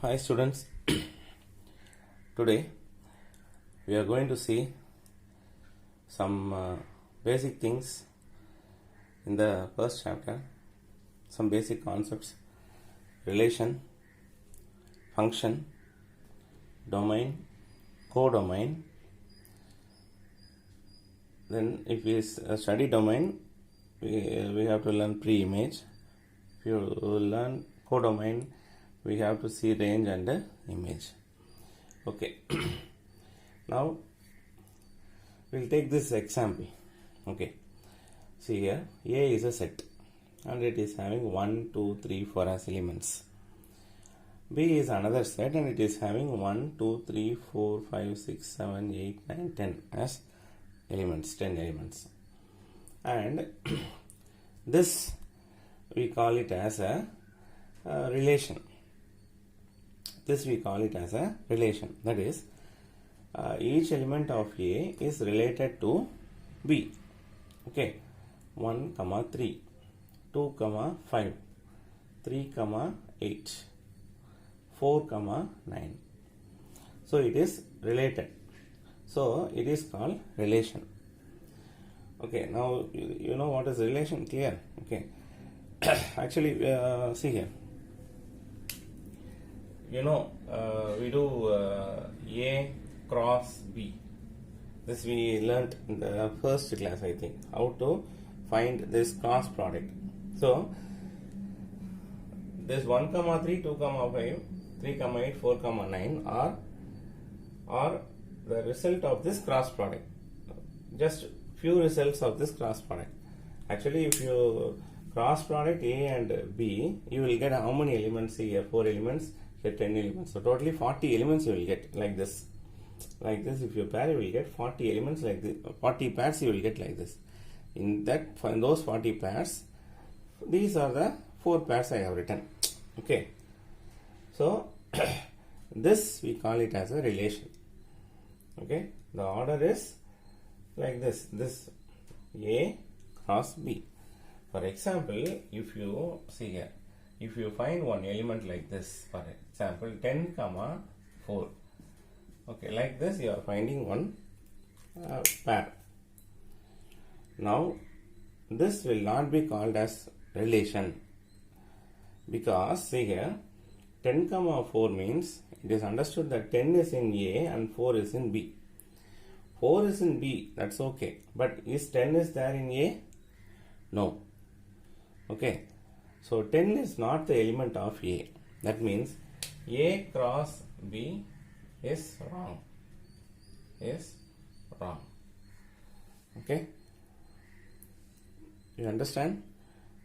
Hi students, today we are going to see some basic things in the first chapter, some basic concepts: relation, function, domain, codomain. Then if we study domain, we have to learn pre-image. If you learn codomain, we have to see range and image. Okay. Now we'll take this example. Okay, see here, A is a set and it is having 1, 2, 3, 4 as elements. B is another set and it is having 1, 2, 3, 4, 5, 6, 7, 8, 9, 10 as elements, 10 elements. And this we call it as a relation. This we call it as a relation. That is, each element of A is related to B. Okay, 1, 3, 2, 5, 3, 8, 4, 9. So it is related. So it is called relation. Okay, now you know what is relation, clear? Okay. Actually, see here. You know, we do A cross B. This we learnt in the first class, I think, how to find this cross product. So, this 1, 3, 2, 5, 3, 8, 4, 9 are the result of this cross product. Just few results of this cross product. Actually, if you cross product A and B, you will get how many elements here? 4 elements, here 10 elements. So totally 40 elements you will get like this. Like this, if you pair, you will get 40 elements like this. 40 pairs you will get like this. In those 40 pairs, these are the 4 pairs I have written. Okay. So this we call it as a relation. Okay. The order is like this. This A cross B. For example, if you see here, if you find one element like this, for example 10, 4. Okay, like this you are finding one pair. Now this will not be called as relation, because see here, 10, 4 means it is understood that 10 is in A and 4 is in B. 4 is in B, that's okay. But is 10 is there in A? No. Okay. So 10 is not the element of A. That means A cross B is wrong. Is wrong. Okay. You understand?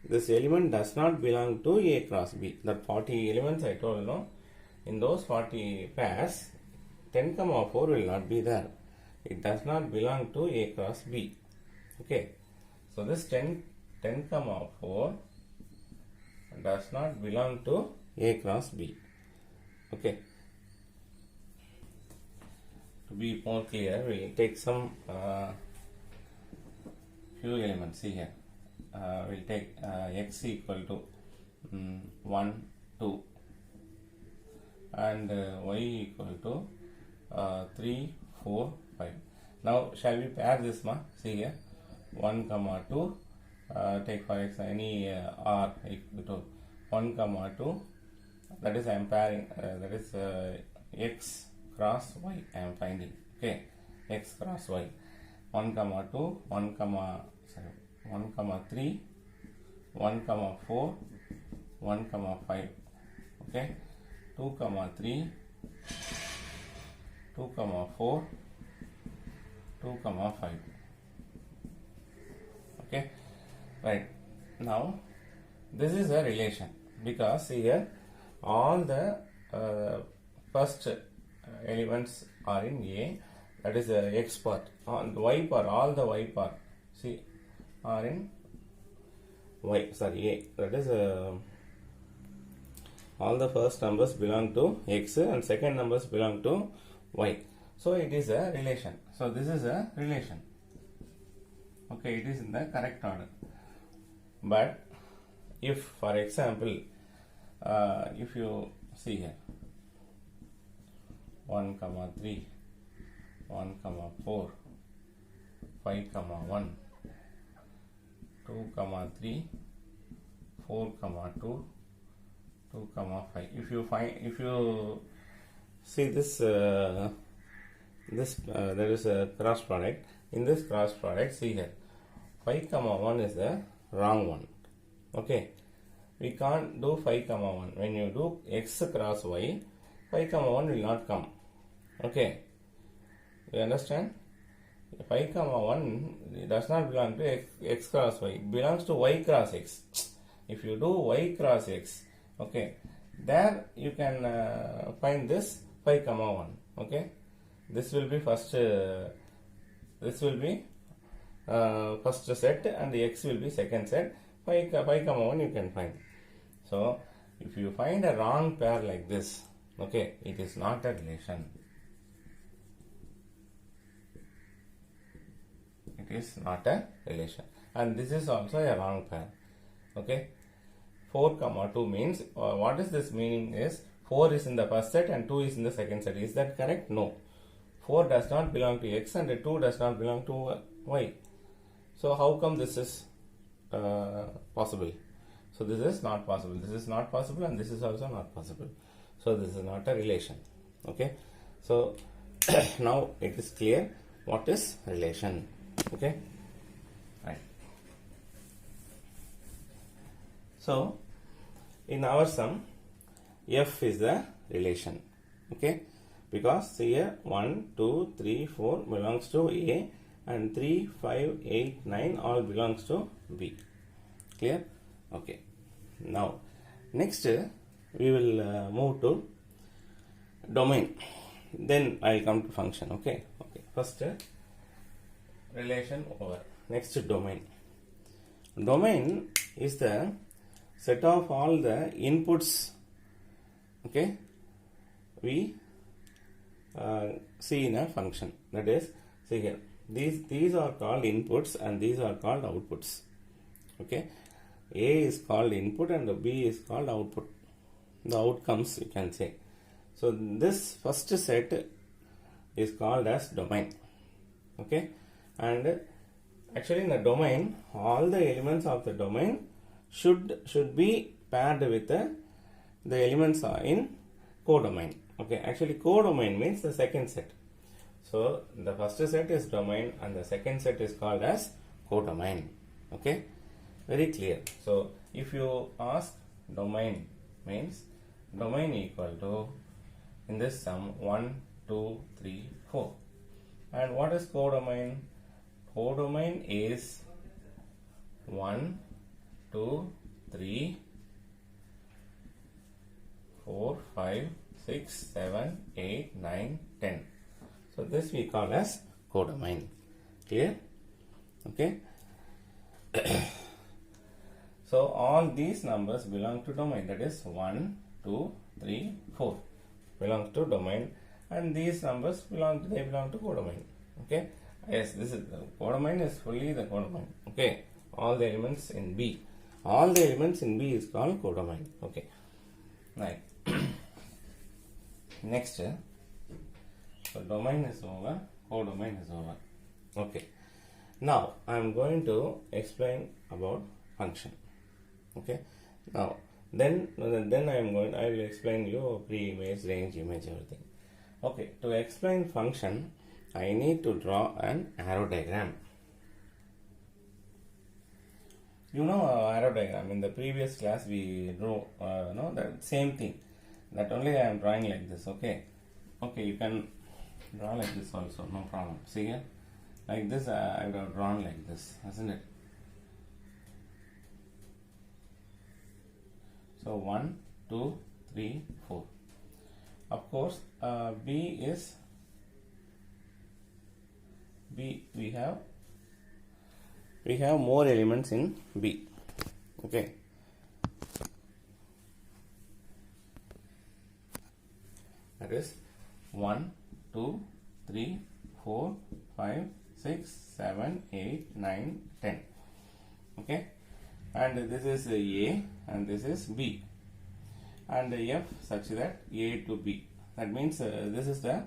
This element does not belong to A cross B. That 40 elements I told, no? In those 40 pairs, 10, 4 will not be there. It does not belong to A cross B. Okay. So this 10, 4 does not belong to A cross B. Okay. To be more clear, we will take some few elements. See here. We will take x equal to 1, 2 and y equal to 3, 4, 5. Now shall we pair this, ma? See here. 1, 2. Take for x any r equal to 1, 2. That is I am pairing. That is x cross y I am finding. Okay, x cross y. 1, 2, 1, 3, 1, 4, 1, 5. Okay, 2, 3, 2, 4, 2, 5. Okay, right. Now this is a relation, because here all the first elements are in A, that is the x part. On the y part, all the y part, see, are in A, that is all the first numbers belong to x and second numbers belong to y. So it is a relation. So this is a relation. Okay, it is in the correct order. But if, for example, if you see here, 1 comma 3, 1 comma 4, 5 comma 1, 2 comma 3, 4 comma 2, 2 comma 5. If you see this, there is a cross product. In this cross product, see here, 5 comma 1 is the wrong one. Okay, we can't do 5 comma 1. When you do x cross y, 5 comma 1 will not come. Okay, you understand? 5 comma 1 does not belong to x cross y, it belongs to y cross x. If you do y cross x, okay, there you can find this 5 comma 1. Okay, this will be first set and the x will be second set. 5 comma 1 you can find. So if you find a wrong pair like this, okay, it is not a relation. It is not a relation, and this is also a wrong pair. Okay, 4 comma 2 means, what is this meaning is 4 is in the first set and 2 is in the second set. Is that correct? No. 4 does not belong to x and 2 does not belong to y. So how come this is possible? So this is not possible. This is not possible and this is also not possible. So this is not a relation. Okay. So now it is clear what is relation. Okay. Right. So in our sum, f is the relation. Okay. Because here 1, 2, 3, 4 belongs to A and 3, 5, 8, 9 all belongs to B. Clear? Okay. Now next we will move to domain. Then I will come to function. Okay. Okay. First relation over. Next domain. Domain is the set of all the inputs. Okay. We see in a function. That is, see here, these are called inputs and these are called outputs. Okay, A is called input and B is called output. The outcomes you can say. So this first set is called as domain. Okay, and actually in the domain, all the elements of the domain should be paired with the elements are in codomain. Okay, actually codomain means the second set. So the first set is domain and the second set is called as codomain. Okay, very clear. So if you ask domain means domain equal to, in this sum, 1, 2, 3, 4. And what is codomain? Codomain is 1, 2, 3, 4, 5, 6, 7, 8, 9, 10. So this we call as codomain. Clear? Okay. So all these numbers belong to domain. That is 1, 2, 3, 4 belongs to domain, and these numbers belong to codomain. Okay. Yes, this is codomain is fully the codomain. Okay. All the elements in B. All the elements in B is called codomain. Okay. Right. Next, so domain is over, codomain is over. Okay. Now I am going to explain about function. Okay. Now then I will explain you pre-image, range, image, everything. Okay. To explain function, I need to draw an arrow diagram. You know arrow diagram. In the previous class we drew that same thing. That only I am drawing like this. Okay. Okay, you can draw like this also, no problem. See here, like this I would have drawn like this, isn't it? So 1, 2, 3, 4. Of course, B. We have more elements in B. Okay. That is 1, 2, 3, 4, 5, 6, 7, 8, 9, 10. Okay. And this is A and this is B. and f such that a to b. That means this is the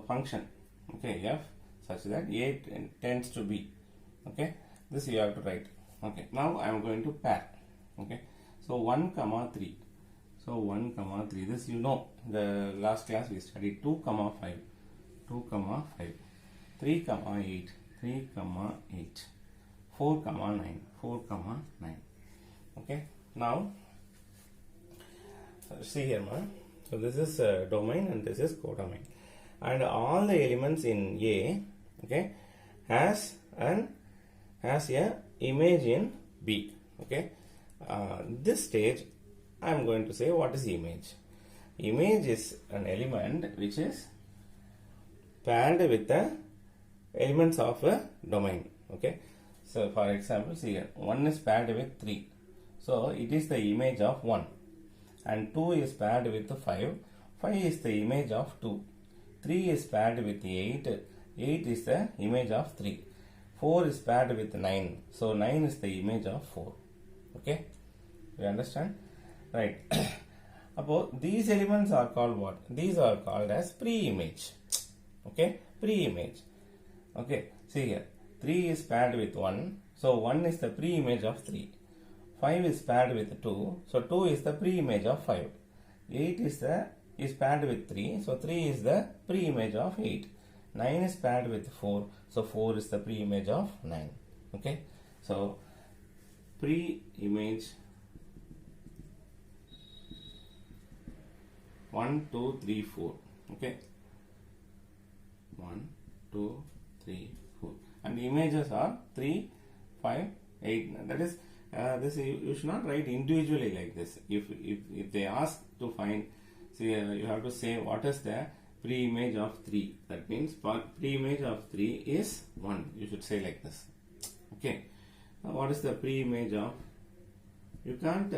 function. Okay, f such that a tends to b. Okay, this you have to write. Okay, now I am going to pair. Okay, so 1 comma 3. So 1 comma 3. This you know, the last class we studied 2 comma 5. 2 comma 5. 3 comma 8. 3 comma 8. 4 comma 9. 4 comma 9. Okay, now see here, ma. So this is domain and this is codomain, and all the elements in A, okay, has a image in B. Okay, this stage I am going to say what is image. Image is an element which is paired with the elements of a domain. Okay, so for example, see here, 1 is paired with 3, so it is the image of 1. And 2 is paired with 5. 5 is the image of 2. 3 is paired with 8. 8 is the image of 3. 4 is paired with 9. So 9 is the image of 4. Okay? You understand? Right. About these elements are called what? These are called as pre-image. Okay? Pre-image. Okay. See here. 3 is paired with 1. So 1 is the pre-image of 3. 5 is paired with 2, so 2 is the pre-image of 5. 8 is paired with 3, so 3 is the pre-image of 8. 9 is paired with 4, so 4 is the pre-image of 9. Okay, so pre-image 1, 2, 3, 4. Okay, 1, 2, 3, 4, and the images are 3, 5, 8. That is. This you should not write individually like this. If they ask to find, see, you have to say what is the pre-image of 3. That means pre-image of 3 is 1. You should say like this. Okay. Now what is the pre-image of? You can't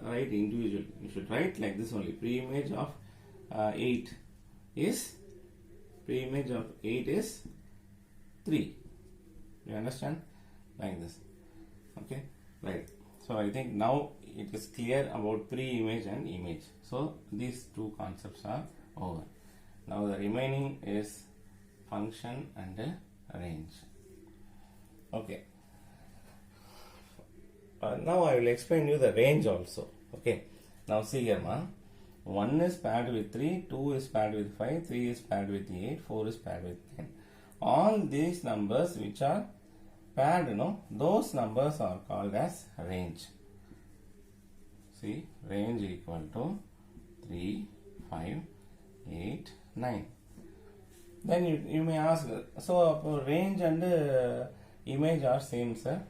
write individually. You should write like this only. Pre-image of 8 is 3. You understand? Like this. Okay. Right. So I think now it is clear about pre-image and image. So these two concepts are over. Now the remaining is function and range. Okay. Now I will explain you the range also. Okay. Now see here, ma. 1 is paired with 3, 2 is paired with 5, 3 is paired with 8, 4 is paired with 10. All these numbers which are paired, those numbers are called as range. See, range equal to 3, 5, 8, 9. Then you may ask, so range and image are same, sir.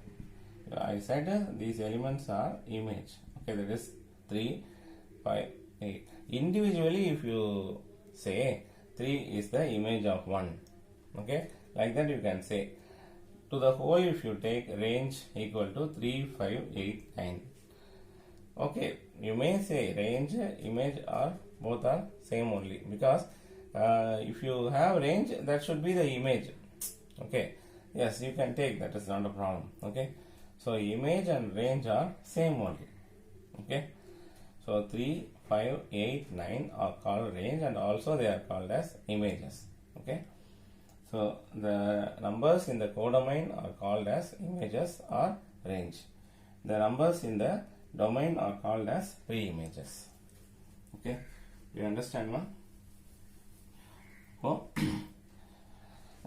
I said these elements are image. Okay, that is 3, 5, 8. Individually, if you say 3 is the image of 1, okay, like that you can say. To the whole, if you take range equal to 3, 5, 8, 9. Okay, you may say range, image are both are same only, because if you have range, that should be the image. Okay, yes, you can take, that is not a problem. Okay, so image and range are same only. Okay, so 3, 5, 8, 9 are called range, and also they are called as images. Okay. So the numbers in the codomain are called as images or range. The numbers in the domain are called as pre-images. Okay, you understand, ma? Oh,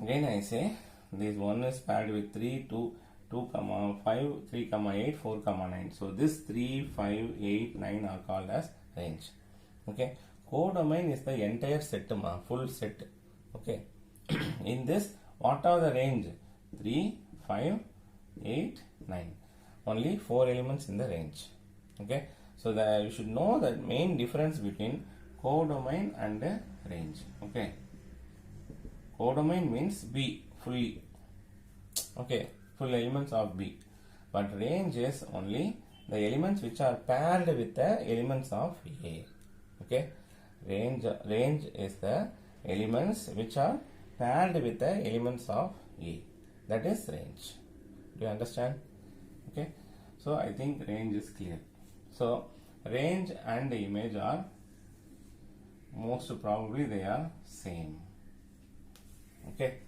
again I say this 1 is paired with 3, 2, 5, 3, 8, 4, 9. So this 3, 5, 8, 9 are called as range. Okay, codomain is the entire set, ma, full set. Okay. In this, what are the range? 3, 5, 8, 9. Only 4 elements in the range. Okay. So that you should know the main difference between codomain and range. Okay. Codomain means B fully. Okay. Full elements of B. But range is only the elements which are paired with the elements of A. Okay. Range is the elements which are paired with the elements of A. That is range. Do you understand? Okay. So I think range is clear. So range and the image are most probably they are same. Okay.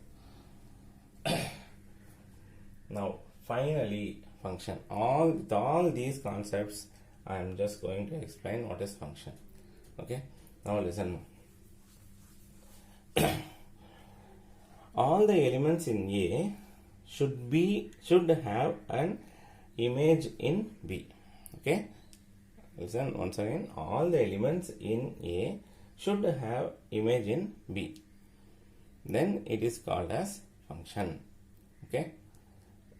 Now finally function. All these concepts I am just going to explain what is function. Okay. Now listen. All the elements in A should have an image in B. Okay. Listen once again. All the elements in A should have image in B. Then it is called as function. Okay.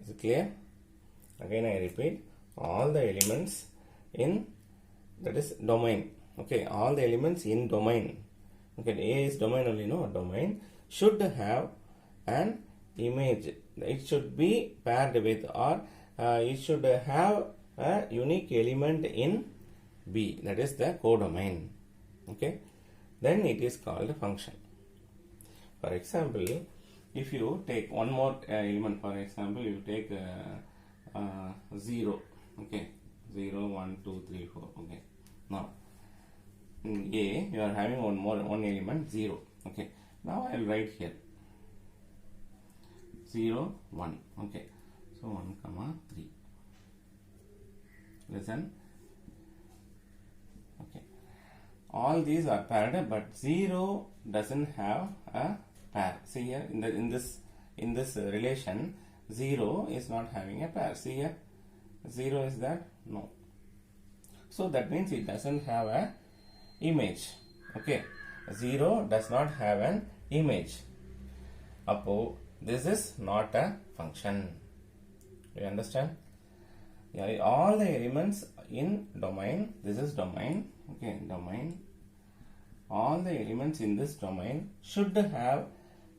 Is it clear? Again I repeat. All the elements in, that is domain. Okay. All the elements in domain. Okay. A is domain only, no? Domain should have an image. It should be paired with, or it should have a unique element in B, that is the codomain. Okay. Then it is called a function. For example, if you take one more element, for example, you take 0. Okay. 0, 1, 2, 3, 4. Okay. Now in A you are having one element 0. Okay. Now I will write here 0, 1. Okay. So 1, 3. Listen. Okay. All these are paired, but 0 doesn't have a pair. See here in this relation, 0 is not having a pair. See here, 0 is that? No. So that means it doesn't have a image. Okay. 0 does not have an image. Appo, this is not a function. You understand? Yeah, all the elements in domain, this is domain. Okay, domain. All the elements in this domain should have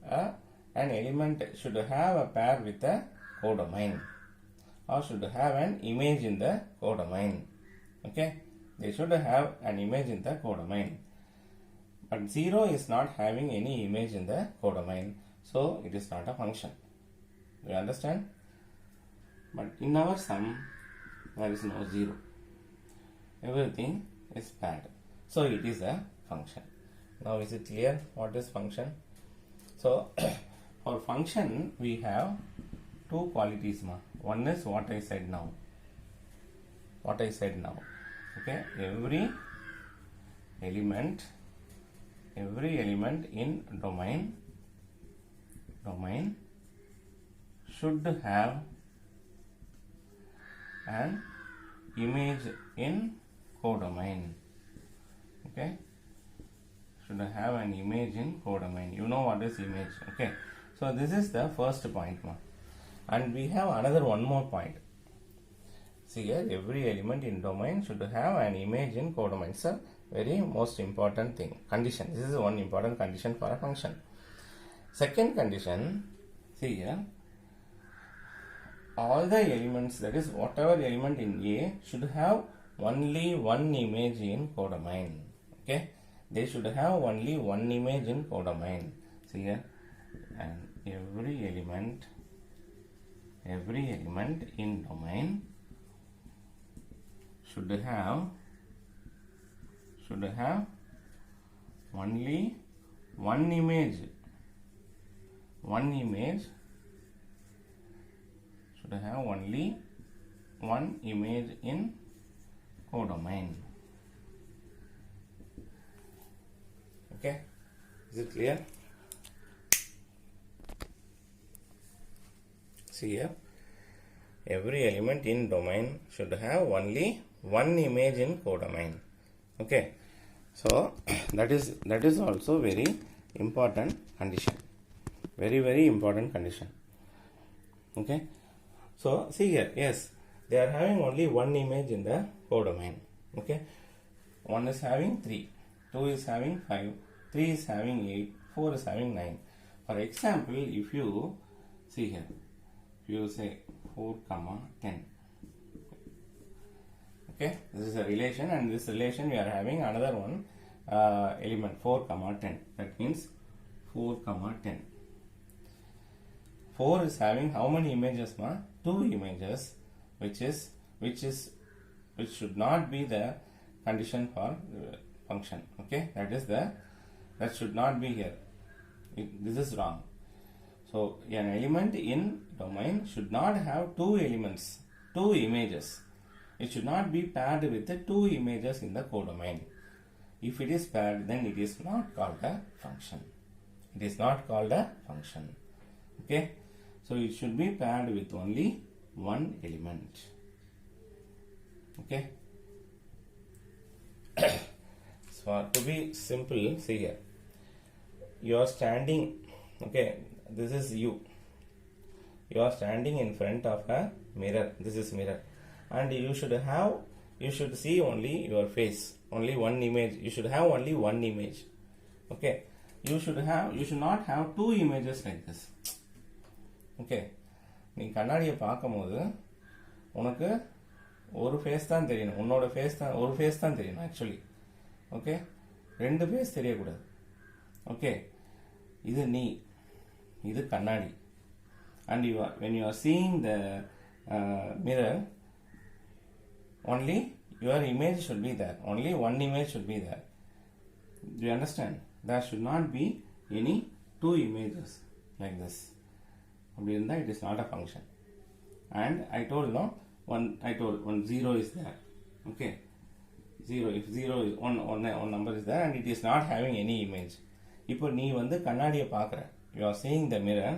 an element, should have a pair with a codomain, or should have an image in the codomain. Okay, they should have an image in the codomain. But 0 is not having any image in the codomain, so it is not a function. You understand? But in our sum, there is no 0. Everything is paired. So it is a function. Now is it clear what is function? So for function we have two qualities. One is what I said now. Okay, every element in domain should have an image in codomain. Okay, should have an image in codomain. You know what is image. Okay, so this is the first point, and we have another one more point. See here, every element in domain should have an image in codomain. It's a very most important thing, condition. This is one important condition for a function. Second condition, see here, all the elements, that is whatever element in A, should have only one image in codomain. Okay, they should have only one image in codomain. See here, and every element in domain should have only one image should have only one image in codomain. Okay, is it clear? See here, every element in domain should have only one image in codomain. Okay, so that is also very important condition, very important condition. Okay, so see here, yes, they are having only one image in the codomain. Okay, one is having 3, 2 is having 5, 3 is having 8, 4 is having 9. For example, if you see here, if you say 4, 10. Okay, this is a relation, and this relation we are having another one element 4, 10. That means 4, 10. 4 is having how many images, 2 images, which should not be the condition for function. Okay, that should not be here. This is wrong. So an element in domain should not have two elements, two images. It should not be paired with the two images in the codomain. If it is paired, then it is not called a function. It is not called a function. Okay, so it should be paired with only one element. Okay. So to be simple, see here, you are standing, okay, this is you are standing in front of a mirror. This is mirror, and you should see only your face, only one image. You should have only one image. Okay, you should not have two images like this. Okay, நீ கண்ணாடியை பார்க்கும்போது உனக்கு ஒரு face தான் தெரியணும், உன்னோட face தான், ஒரு ஃபேஸ் தான் தெரியணும் ஆக்சுவலி. ஓகே, ரெண்டு ஃபேஸ் தெரியக்கூடாது. ஓகே, இது நீ, இது கண்ணாடி. And when you are seeing the mirror, only your image should be there. Only one image should be there. Do you understand? There should not be any two images like this. It is not a function. And I told one zero is there. Okay, zero. If zero is one number is there and it is not having any image. இப்போ நீ வந்து கண்ணாடியை பார்க்குற, you are seeing the mirror.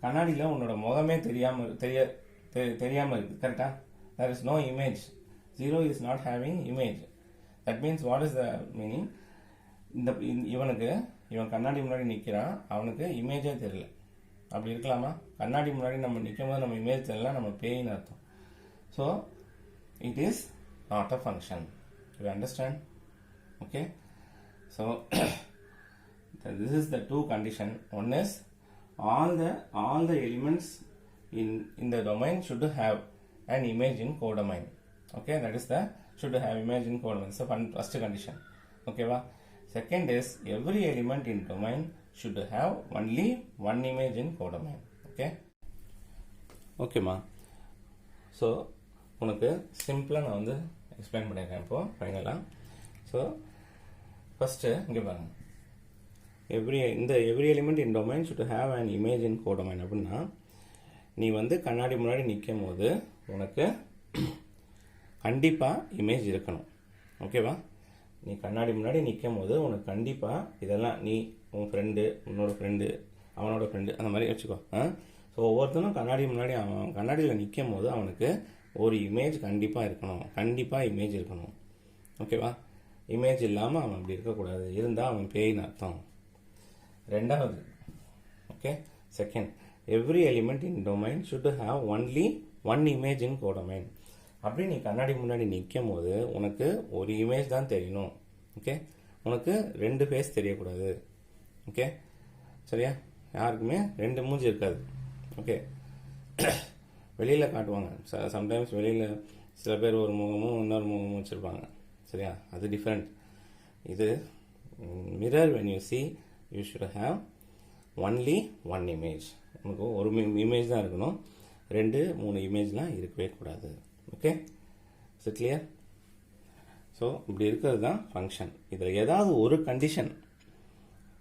கண்ணாடியில் உன்னோட முகமே தெரியாமல் இருக்குது. கரெக்டா? there is no image. Zero is not having image. That means what is the meaning? இவன் கண்ணாடி முன்னாடி நிற்கிறான், அவனுக்கு இமேஜே தெரியல. அப்படி இருக்கலாமா? கண்ணாடி முன்னாடி நம்ம நிற்கும் போது நம்ம இமேஜ் தெரியல, நம்ம பேயின்னு அர்த்தம். So it is not a function. You understand? Okay, so this is the two condition. One is all the elements in the domain should have an image in codomain. Okay, that is the should have image in codomain. So first condition. Okay va? Second is every element in domain should have only one image in codomain. Okay, okay ma. So உனக்கு சிம்பிளாக நான் வந்து explain பண்ணிடுறேன் இப்போது ஃபைனலாக. So first இங்கே பாருங்க, every element in domain should have an image in codomain. அப்படின்னா நீ வந்து கண்ணாடி முன்னாடி நிற்கும் போது உனக்கு கண்டிப்பாக இமேஜ் இருக்கணும். ஓகேவா? நீ கண்ணாடி முன்னாடி நிற்கும் போது உனக்கு கண்டிப்பாக இதெல்லாம் நீ, உன் ஃப்ரெண்டு, உன்னோட ஃப்ரெண்டு, அவனோட ஃப்ரெண்டு, அந்த மாதிரி வச்சுக்கோ. ஸோ ஒவ்வொருத்தனும் கண்ணாடி முன்னாடி அவன் கண்ணாடியில் நிற்கும் போது அவனுக்கு ஒரு இமேஜ் கண்டிப்பாக இருக்கணும். கண்டிப்பாக இமேஜ் இருக்கணும். ஓகேவா? இமேஜ் இல்லாமல் அவன் அப்படி இருக்கக்கூடாது. இருந்தால் அவன் பேயின்னு அர்த்தம். ரெண்டாவது, okay, second, every element in domain should have only one image in codomain. அப்படி நீ கண்ணாடி முன்னாடி நிற்கும் போது உனக்கு ஒரு இமேஜ் தான் தெரியணும். ஓகே, உனக்கு ரெண்டு ஃபேஸ் தெரியக்கூடாது. ஓகே, சரியா? யாருக்குமே ரெண்டு மூஞ்சி இருக்காது. ஓகே, வெளியில் காட்டுவாங்க சம்டைம்ஸ். வெளியில் சில பேர் ஒரு முகமும் இன்னொரு முகமும் வச்சுருப்பாங்க. சரியா? அது டிஃப்ரெண்ட். இது mirror, when you see, you should have only one image. உனக்கு ஒரு இமேஜ் தான் இருக்கணும், 2-3 இமேஜ்லாம் இருக்கவே கூடாது. Okay, is it clear? So இப்படி இருக்கிறது தான் ஃபங்க்ஷன். இதில் ஏதாவது ஒரு கண்டிஷன்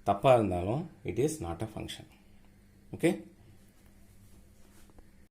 தப்பாக இருந்தாலும் it is not a function. Okay.